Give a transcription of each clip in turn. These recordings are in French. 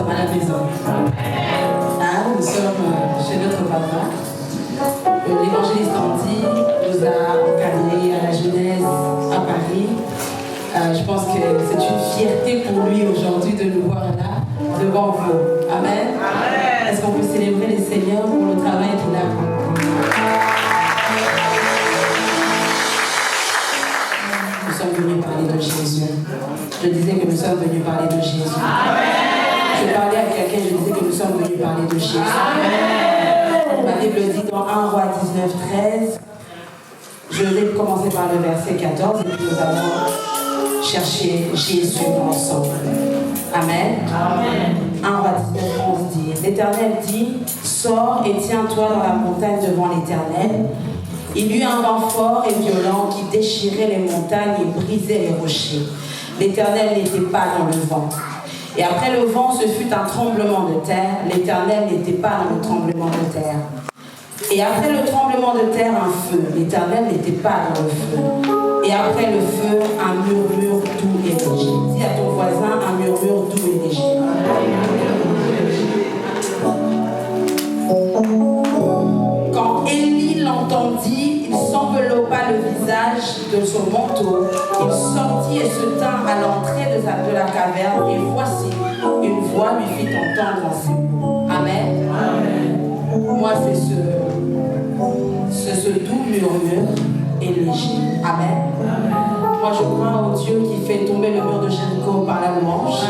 sommes à la maison. Hein, nous sommes chez notre papa. L'évangéliste Andy nous a encadrés à la jeunesse à Paris. Je pense que c'est une fierté pour lui aujourd'hui de nous voir là, devant vous. Amen. Amen. Est-ce qu'on peut célébrer les Seigneurs pour le travail qu'il a accompli? Nous sommes venus parler de Jésus. Je disais que nous sommes venus parler de Jésus. Amen. Je parlais à quelqu'un, je disais que nous sommes venus parler de Jésus. Amen. La Bible dit dans 1 Roi 19, 13, je vais commencer par le verset 14 et puis nous allons chercher Jésus ensemble. Amen. Amen. 1 Roi 19, 11 dit, l'Éternel dit, sors et tiens-toi dans la montagne devant l'Éternel. Il y eut un vent fort et violent qui déchirait les montagnes et brisait les rochers. L'Éternel n'était pas dans le vent. Et après le vent, ce fut un tremblement de terre. L'Éternel n'était pas dans le tremblement de terre. Et après le tremblement de terre, un feu. L'Éternel n'était pas dans le feu. Et après le feu, un murmure doux et léger. Dis à ton voisin, un murmure doux et léger. Quand Élie l'entendit, il s'enveloppa le visage de son manteau. Il sortit et se tint à l'entrée de la caverne. Et voici, une voix lui fit entendre en ces mots. Amen. Amen. Moi, c'est ce doux murmure et léger. Amen. Amen. Moi, je crois au Dieu qui fait tomber le mur de Jéricho par la louange.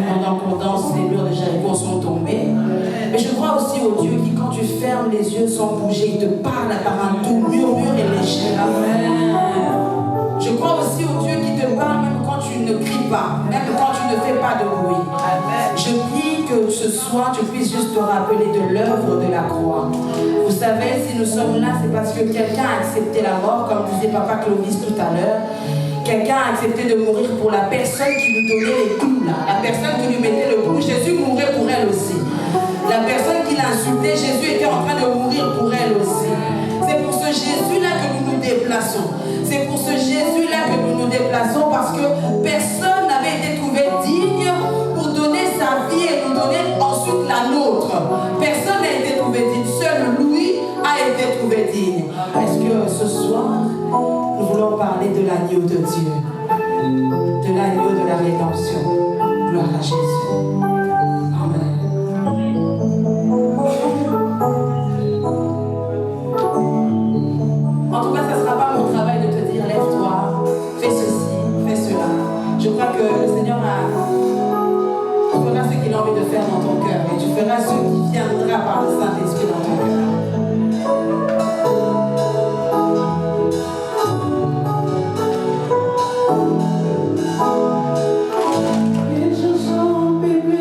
Pendant qu'on danse, les murs de Jéricho sont tombés. Mais je crois aussi au Dieu qui, quand tu fermes les yeux sans bouger, il te parle par un doux murmure et léger. Amen. Je crois aussi au Dieu qui te parle même quand tu ne cries pas, même quand tu ne fais pas de bruit. Amen. Je prie que ce soir, tu puisses juste te rappeler de l'œuvre de la croix. Vous savez, si nous sommes là, c'est parce que quelqu'un a accepté la mort, comme disait Papa Clovis tout à l'heure. Quelqu'un a accepté de mourir pour la personne qui lui donnait les coups, là. La personne qui lui mettait le coup. Jésus mourait pour elle aussi. La personne qui l'a insulté, Jésus était en train de mourir pour elle aussi. C'est pour ce Jésus-là que nous nous déplaçons. C'est pour ce Jésus-là que nous nous déplaçons parce que personne n'avait été trouvé digne pour donner sa vie et nous donner ensuite la nôtre. Personne n'a été trouvé digne. Seul lui a été trouvé digne. Est-ce que ce soir, nous voulons parler de l'agneau de Dieu, de l'agneau de la rédemption. Gloire à Jésus. Amen. En tout cas, ce ne sera pas mon travail de te dire lève-toi, fais ceci, fais cela. Je crois que le Seigneur fera ce qu'il a envie de faire dans ton cœur et tu feras ce qui viendra par le Saint-Esprit dans ton cœur. Les chansons, bébé.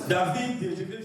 David, je vais